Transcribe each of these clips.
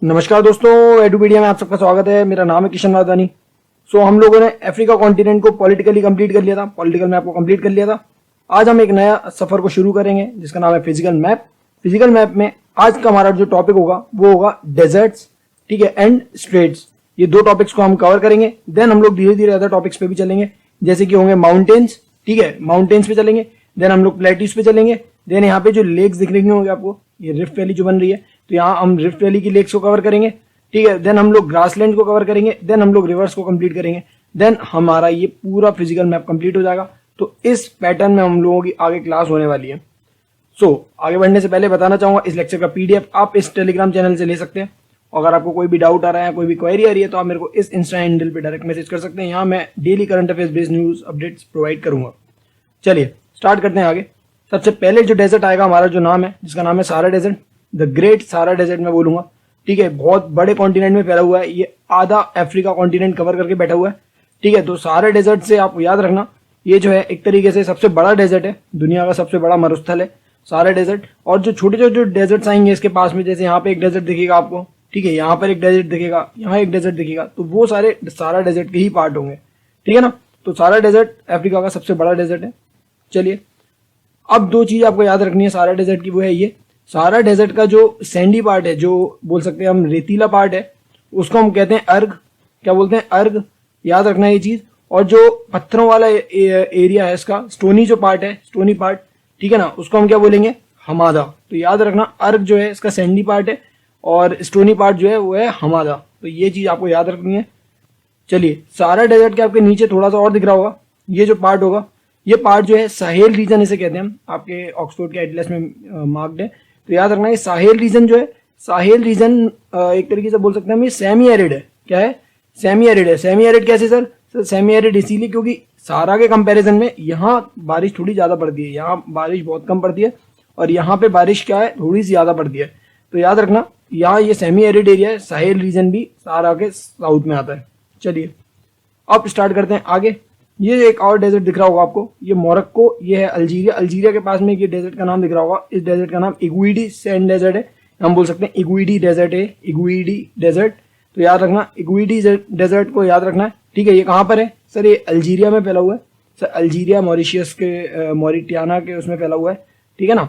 नमस्कार दोस्तों, एडुपीडिया में आप सबका स्वागत है। मेरा नाम है किशन वाधवानी। हम लोगों ने अफ्रीका कॉन्टिनेंट को पॉलिटिकली कंप्लीट कर लिया था, पॉलिटिकल मैप को कंप्लीट कर लिया था। आज हम एक नया सफर को शुरू करेंगे जिसका नाम है फिजिकल मैप। फिजिकल मैप में आज का हमारा जो टॉपिक होगा वो होगा डेजर्ट्स, ठीक है, एंड स्ट्रेट्स। ये दो टॉपिक्स को हम कवर करेंगे। देन हम लोग धीरे धीरे अदर टॉपिक्स पे भी चलेंगे, जैसे कि होंगे माउंटेन्स, ठीक है, माउंटेन्स पे चलेंगे। देन हम लोग प्लेट्यूज पे चलेंगे। देन यहाँ पे जो लेक्स दिख रही होंगे आपको, ये रिफ्ट वैली जो बन रही है, तो यहाँ हम रिफ्ट वैली की लेक्स को कवर करेंगे, ठीक है। देन हम लोग ग्रासलैंड को कवर करेंगे। देन हम लोग रिवर्स को कंप्लीट करेंगे। देन हमारा ये पूरा फिजिकल मैप कंप्लीट हो जाएगा। तो इस पैटर्न में हम लोगों की आगे क्लास होने वाली है। आगे बढ़ने से पहले बताना चाहूंगा, इस लेक्चर का पीडीएफ आप इस टेलीग्राम चैनल से ले सकते हैं। अगर आपको कोई भी डाउट आ रहा है, कोई भी क्वेरी आ रही है, तो आप मेरे को इस इंस्टा हैंडल पे डायरेक्ट मैसेज कर सकते हैं। यहाँ मैं daily current affairs based news updates provide करूंगा। चलिए स्टार्ट करते हैं आगे। सबसे पहले जो डेजर्ट आएगा हमारा, जो नाम है, जिसका नाम है Sahara desert, the great Sahara desert मैं बोलूंगा, ठीक है। बहुत बड़े कॉन्टिनेंट में फैला हुआ है, ये आधा अफ्रीका कॉन्टिनेंट कवर करके बैठा हुआ है, ठीक है। तो सहारा डेजर्ट से आप याद रखना, ये जो है एक तरीके से सबसे बड़ा डेजर्ट है, दुनिया का सबसे बड़ा मरुस्थल है सहारा डेजर्ट। और जो छोटे छोटे डेजर्ट्स आएंगे इसके पास में, जैसे यहाँ पे एक डेजर्ट दिखेगा आपको, ठीक है, यहाँ पर एक डेजर्ट दिखेगा, यहाँ एक डेजर्ट दिखेगा, तो वो सारे सहारा डेजर्ट के ही पार्ट होंगे, ठीक है ना। तो सहारा डेजर्ट अफ्रीका का सबसे बड़ा डेजर्ट है। चलिए, अब दो चीज आपको याद रखनी है सहारा डेजर्ट की, वो है ये सहारा डेजर्ट का जो सैंडी पार्ट है, जो बोल सकते हैं हम रेतीला पार्ट है, उसको हम कहते हैं अर्ग। क्या बोलते हैं? अर्ग। याद रखना ये चीज। और जो पत्थरों वाला एरिया है, इसका स्टोनी जो पार्ट है, स्टोनी पार्ट, ठीक है ना, उसको हम क्या बोलेंगे? हमादा। तो याद रखना, अर्ग जो है इसका सैंडी पार्ट है और स्टोनी पार्ट जो है वो है हमादा। तो ये चीज आपको याद रखनी है। चलिए, सहारा डेजर्ट के आपके नीचे थोड़ा सा और दिख रहा होगा, ये जो पार्ट होगा, ये पार्ट जो है साहेल रीजन इसे कहते हैं हम, आपके ऑक्सफोर्ड के एटलस में मार्क्ड है। तो याद रखना, ये साहेल रीजन जो है, साहेल रीजन एक तरीके से बोल सकते हैं हम, ये सेमी एरिड है। क्या है? सेमी एरिड है। सेमी एरिड कैसे सर? सेमी एरिड इसीलिए क्योंकि सहारा के कंपैरिजन में यहाँ बारिश थोड़ी ज्यादा पड़ती है, यहाँ बारिश बहुत कम पड़ती है, और यहाँ पे बारिश क्या है, थोड़ी सी ज्यादा पड़ती है। तो याद रखना, यहाँ ये सेमी एरिड एरिया है, साहेल रीजन भी सहारा के साउथ में आता है। चलिए अब स्टार्ट करते हैं आगे। ये एक और डेजर्ट दिख रहा होगा आपको, ये मोरक्को, ये है अल्जीरिया। अल्जीरिया के पास में ये डेजर्ट का नाम दिख रहा होगा। इस डेजर्ट का नाम इगुइडी सैंड डेजर्ट है, हम बोल सकते हैं इगुइडी डेजर्ट है, इगुइडी डेजर्ट। तो याद रखना, इगुइडी डेजर्ट को याद रखना है, ठीक है। ये कहाँ पर है सर? ये अल्जीरिया में फैला हुआ है सर, अल्जीरिया मॉरिशियस के मॉरिटाना के उसमें फैला हुआ है, ठीक है ना।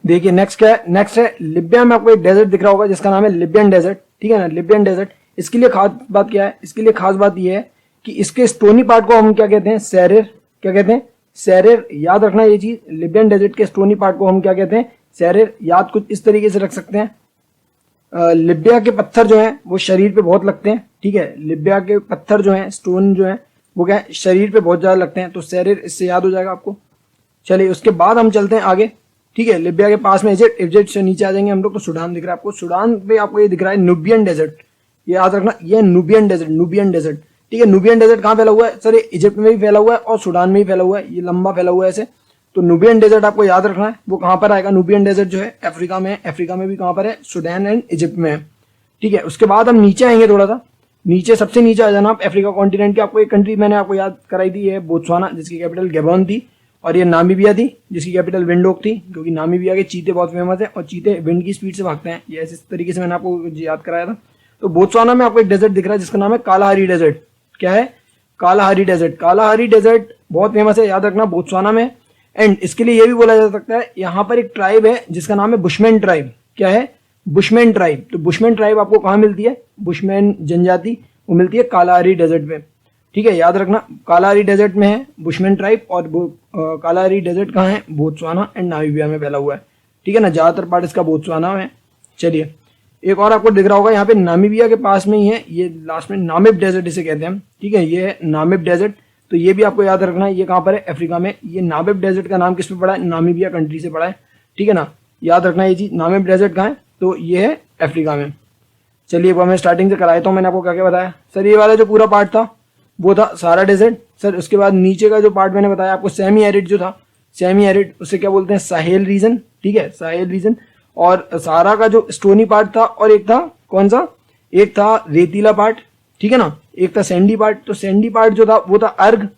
देखिए नेक्स्ट क्या है? नेक्स्ट है लिबिया में आपको एक डेजर्ट दिख रहा होगा जिसका नाम है लिबियन डेजर्ट, ठीक है ना, लिबियन डेजर्ट। इसके लिए खास बात क्या है? इसके लिए खास बात यह है कि इसके स्टोनी पार्ट को हम क्या कहते हैं? सैरेर। क्या कहते हैं? सैरेर। याद रखना ये चीज, लिबियन डेजर्ट के स्टोनी पार्ट को हम क्या कहते हैं? सैरेर। याद कुछ इस तरीके से रख सकते हैं, लिबिया के पत्थर जो हैं वो शरीर पे बहुत लगते हैं, ठीक है। लिबिया के पत्थर जो हैं, स्टोन जो हैं, वो क्या है, शरीर पे बहुत ज्यादा लगते हैं, तो सैरेर इससे याद हो जाएगा आपको। चलिए उसके बाद हम चलते हैं आगे, ठीक है। लिबिया के पास में इजिप्ट, इजिप्ट से नीचे आ जाएंगे हम लोग तो सूडान दिख रहा है आपको। सूडान पे आपको ये दिख रहा है नुबियन डेजर्ट, ये याद रखना, ये नुबियन डेजर्ट, नुबियन डेजर्ट, ठीक है। नुबियन डेजर्ट कहाँ फैला हुआ है सर? ये इजिप्ट में भी फैला हुआ है और सूडान में भी फैला हुआ है, ये लंबा फैला हुआ है ऐसे। तो नुबियन डेजर्ट आपको याद रखना है, वो कहाँ पर आएगा? नुबियन डेजर्ट जो है अफ्रीका में है, अफ्रीका में भी कहाँ पर है? सूडान एंड इजिप्ट में है, ठीक है। उसके बाद हम नीचे आएंगे, थोड़ा सा नीचे, सबसे नीचे आ जाना आप अफ्रीका कॉन्टिनेंट के। आपको एक कंट्री मैंने आपको याद कराई थी, ये बोत्सवाना, जिसकी कैपिटल गैबोन थी, और ये नामीबिया थी जिसकी कैपिटल विंडहोक थी, क्योंकि नामीबिया के चीते बहुत फेमस है और चीते विंड की स्पीड से भागते हैं, ये इस तरीके से मैंने आपको याद कराया था। तो बोत्सवाना में आपको एक डेजर्ट दिख रहा है जिसका नाम है कालाहारी डेजर्ट। क्या है? Kalahari desert. कालाहारी डेजर्ट बहुत फेमस है, याद रखना, बोत्सवाना में। एंड इसके लिए ये भी बोला जा सकता है, यहाँ पर एक ट्राइब है जिसका नाम है बुशमैन ट्राइब। क्या है? Bushman tribe. तो बुशमैन ट्राइब आपको कहाँ मिलती है? बुशमैन जनजाति वो मिलती है कालाहारी डेजर्ट में, ठीक है। याद रखना, कालाहारी डेजर्ट में है बुशमैन ट्राइब, और कालाहारी डेजर्ट कहाँ है? बोत्सवाना एंड नामीबिया में फैला हुआ है, ठीक है ना। ज्यादातर पार्ट इसका बोत्सवाना में। चलिए एक और आपको दिख रहा होगा यहाँ पे, नामीबिया के पास में ही है, ये लास्ट में नामिब डेजर्ट इसे कहते हैं हम, ठीक है। ये है नामिब डेजर्ट। तो ये भी आपको याद रखना है, ये कहाँ पर है? अफ्रीका में। ये नामिब डेजर्ट का नाम किस पे पड़ा है? नामीबिया कंट्री से पड़ा है, ठीक है ना। याद रखना ये चीज, नामिब डेजर्ट कहाँ है? तो ये है अफ्रीका में। चलिए अब मैं स्टार्टिंग से कराया तो मैंने आपको क्या क्या बताया सर? ये वाला जो पूरा पार्ट था वो था सहारा डेजर्ट सर। उसके बाद नीचे का जो पार्ट मैंने बताया आपको, सेमी एरिड जो था, सेमी एरिड, उसे क्या बोलते हैं? साहेल रीजन, ठीक है, साहेल रीजन। और सहारा का जो स्टोनी पार्ट था, और एक था कौन सा? एक था रेतीला पार्ट, ठीक है ना, एक था सैंडी पार्ट। तो सैंडी पार्ट जो था वो था अर्ग।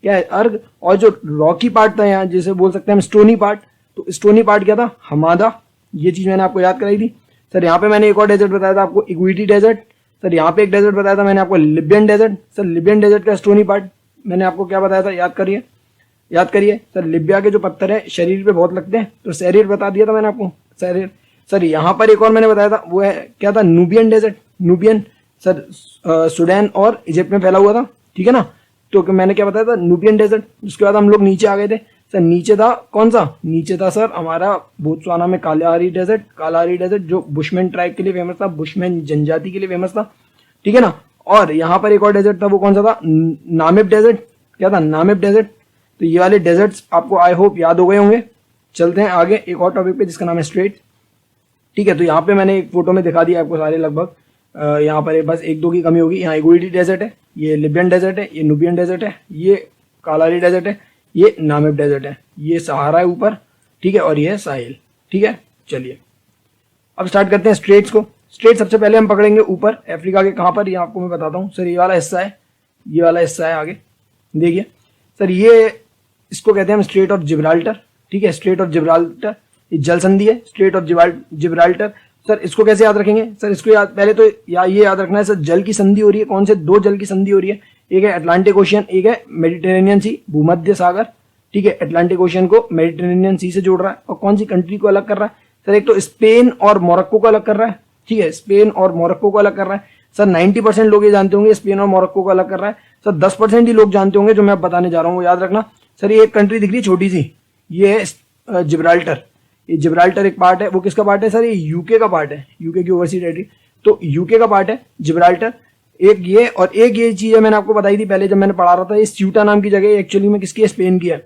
क्या है? अर्ग। और जो रॉकी पार्ट था यहाँ, जिसे बोल सकते हैं हम स्टोनी पार्ट, तो स्टोनी पार्ट क्या था? हमादा। ये चीज मैंने आपको याद कराई थी। सर यहाँ पे मैंने एक और डेजर्ट बताया था आपको, इक्विटी डेजर्ट। सर यहाँ पे एक डेजर्ट बताया था मैंने आपको, Libyan desert. Sir Libyan desert का स्टोनी पार्ट मैंने आपको क्या बताया था, याद करिए। सर लिबिया के जो पत्थर है शरीर पे बहुत लगते हैं, तो शरीर बता दिया था मैंने आपको, शरीर। सर यहाँ पर एक और मैंने बताया था, वो है क्या था, Nubian desert. Nubian sir Sudan और इजिप्ट में फैला हुआ था, ठीक है ना। तो मैंने क्या बताया था, नूबियन डेजर्ट। उसके बाद हम लोग नीचे आ गए थे। सर नीचे था कौन सा, नीचे था सर हमारा बोत्सवाना में कालाहारी डेजर्ट जो बुशमैन ट्राइब के लिए फेमस था, बुशमैन जनजाति के लिए फेमस था, ठीक है ना। और यहाँ पर एक और डेजर्ट था, वो कौन सा था, नामिब डेजर्ट। क्या था, नामिब डेजर्ट। तो ये वाले डेजर्ट्स आपको आई होप याद हो गए होंगे। चलते हैं आगे एक और टॉपिक पे जिसका नाम है स्ट्रेट, ठीक है। तो यहाँ पे मैंने एक फोटो में दिखा दिया आपको सारे लगभग, यहाँ पर बस एक दो की कमी होगी। यहाँ इक्विटी डेजर्ट है, ये लिबियन डेजर्ट है, ये नूबियन डेजर्ट है, ये कालाहारी डेजर्ट है, ये नामिब डेजर्ट है, ये सहारा है ऊपर, ठीक है, और ये है साहिल, ठीक है। चलिए अब स्टार्ट करते हैं स्ट्रेट्स को। स्ट्रेट सबसे पहले हम पकड़ेंगे ऊपर अफ्रीका के, कहाँ पर, ये आपको मैं बताता हूँ। सर ये वाला हिस्सा है, ये वाला हिस्सा है आगे देखिए। सर ये इसको कहते हैं हम स्ट्रेट ऑफ जिब्राल्टर, ठीक है। स्ट्रेट ऑफ जिब्राल्टर ये जल संधि है, स्ट्रेट ऑफ जिब्राल्टर। सर इसको कैसे याद रखेंगे, सर इसको पहले तो ये याद रखना है सर, जल की संधि हो रही है, कौन से दो जल की संधि हो रही है, एक है अटलांटिक ओशियन, एक है मेडिटेरेनियन सी, भूमध्य सागर, ठीक है। अटलांटिक ओशियन को मेडिटेरेनियन सी से जोड़ रहा है, और कौन सी कंट्री को अलग कर रहा है, सर एक तो स्पेन और मोरक्को को अलग कर रहा है, ठीक है, स्पेन और मोरक्को को अलग कर रहा है। सर 90% लोग ये जानते होंगे स्पेन और मोरक्को को अलग कर रहा है। सर 10% ही लोग जानते होंगे जो मैं बताने जा रहा हूँ, वो याद रखना। सर ये एक कंट्री दिख रही है छोटी सी, ये है जिब्राल्टर। ये जिब्राल्टर एक पार्ट है, वो किसका पार्ट है सर, ये यूके का पार्ट है, यूके की ओवरसीज टेरिटरी, तो यूके का पार्ट है जिब्राल्टर। एक ये, और एक ये चीज है मैंने आपको बताई थी पहले जब मैंने पढ़ा रहा था, ये स्यूटा नाम की जगह एक्चुअली में किसकी है, स्पेन की है।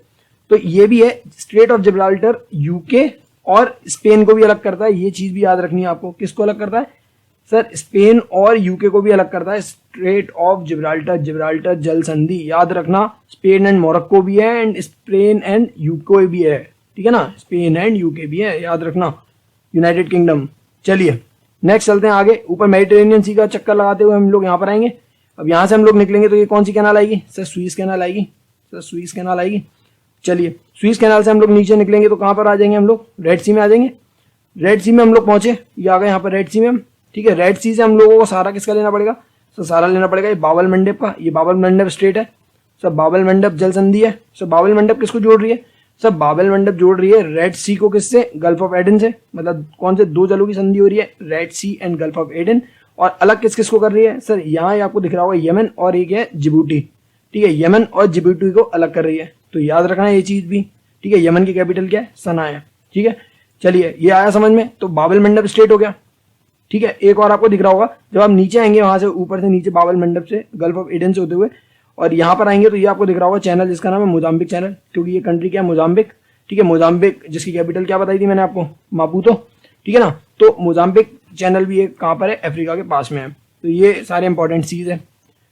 तो ये भी है स्ट्रेट ऑफ जिब्राल्टर, यूके और स्पेन को भी अलग करता है, ये चीज भी याद रखनी है आपको। किसको अलग करता है सर, स्पेन और यूके को भी अलग करता है स्ट्रेट ऑफ जिब्राल्टर। जिब्राल्टर जल संधि याद रखना, स्पेन एंड मोरक्को भी है एंड स्पेन एंड यूके भी है, ठीक है ना, स्पेन एंड यूके भी है, याद रखना, यूनाइटेड किंगडम। चलिए नेक्स्ट चलते हैं आगे, ऊपर मेडिटेरेनियन सी का चक्कर लगाते हुए हम लोग यहाँ पर आएंगे। अब यहाँ से हम लोग निकलेंगे तो ये कौन सी कैनाल आएगी सर, स्वीज कैनाल आएगी, सर स्वीज कैनाल आएगी। चलिए स्वीज कैनाल से हम लोग नीचे निकलेंगे तो कहाँ पर आ जाएंगे हम लोग, रेड सी में आ जाएंगे। रेड सी में हम लोग पहुंचे, ये आ गए यहाँ पर रेड सी में हम, ठीक है। रेड सी से हम लोगों को सारा किसका लेना पड़ेगा सर, सारा लेना पड़ेगा ये बाबल मंडप का, ये बाबल मंडप स्टेट है सर, बाबल मंडप जल संधि है सर। बाबल मंडप किसको जोड़ रही है सर, बाबल मंडप जोड़ रही है रेड सी को किससे, गल्फ ऑफ एडन से, मतलब कौन से दो जलों की संधि हो रही है, red sea and gulf of Aden. और अलग किस किस को कर रही है सर, यहाँ आपको दिख रहा होगा यमन और एक है जिबूटी, ठीक है, यमन और जिबूटी को अलग कर रही है, तो याद रखना ये चीज भी, ठीक है। यमन की कैपिटल क्या है, सना है, ठीक है। चलिए ये आया समझ में, तो बाबल मंडप स्टेट हो गया, ठीक है। एक और आपको दिख रहा होगा जब आप नीचे आएंगे, वहां से ऊपर से नीचे बाबल मंडप से गल्फ ऑफ एडन से होते हुए और यहाँ पर आएंगे तो ये आपको दिख रहा होगा चैनल जिसका नाम है मोजाम्बिक चैनल, क्योंकि ये कंट्री क्या है, मोजाम्बिक, ठीक है। मोजाम्बिक जिसकी कैपिटल क्या बताई थी मैंने आपको, मापूतो, ठीक है ना। तो मोजाम्बिक चैनल भी एक कहाँ पर है, अफ्रीका के पास में है। तो ये सारे इंपॉर्टेंट चीज है,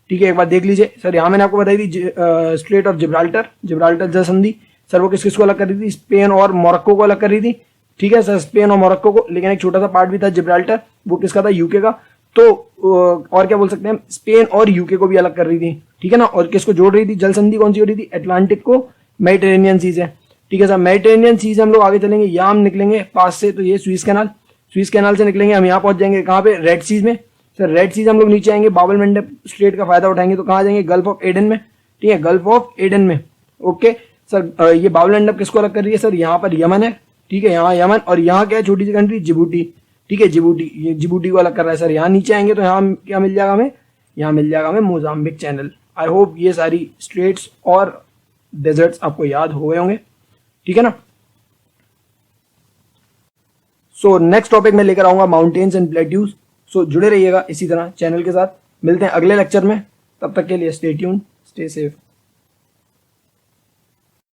ठीक है, एक बार देख लीजिए। सर यहाँ मैंने आपको बताई थी स्ट्रेट ऑफ जिब्राल्टर, जिब्राल्टर जल संधि, सर वो किस किस को अलग कर रही थी, स्पेन और मोरक्को को अलग कर रही थी, ठीक है सर, स्पेन और मोरक्को को। लेकिन एक छोटा सा पार्ट भी था जिब्राल्टर, वो किसका था, यूके का। तो और क्या बोल सकते हैं, स्पेन और यूके को भी अलग कर रही थी, ठीक है ना। और किसको जोड़ रही थी, जल संधि कौन सी हो रही थी, अटलांटिक को मेडिटेरेनियन सी से, ठीक है सर। मेडिटेरेनियन सी से हम लोग आगे चलेंगे, यहाँ हम निकलेंगे पास से, तो ये स्वीज कैनाल, स्वीज कैनाल से निकलेंगे हम यहाँ पहुंच जाएंगे कहाँ पे, रेड सीज में। सर रेड सीज हम लोग नीचे आएंगे, बाबल मंडप स्ट्रेट का फायदा उठाएंगे तो कहाँ आ जाएंगे, गल्फ ऑफ एडन में, ठीक है, गल्फ ऑफ एडन में, ओके सर। ये बाबल मंडप किसको अलग कर रही है सर, यहाँ पर यमन है, ठीक है, यहाँ यमन, और यहाँ क्या है छोटी सी कंट्री, जिबूटी, ठीक है, जिबूटी, ये जिबूटी को अलग कर रहा है सर। यहाँ नीचे आएंगे तो यहाँ क्या मिल जाएगा हमें, यहाँ मिल जाएगा हमें मोजाम्बिक चैनल। आई होप ये सारी स्ट्रेट्स और डेजर्ट्स आपको याद हो गए होंगे, ठीक है ना। सो नेक्स्ट टॉपिक में लेकर आऊंगा माउंटेन्स एंड प्लेट्यूज। सो जुड़े रहिएगा इसी तरह चैनल के साथ, मिलते हैं अगले लेक्चर में, तब तक के लिए स्टे ट्यून्ड, स्टे सेफ।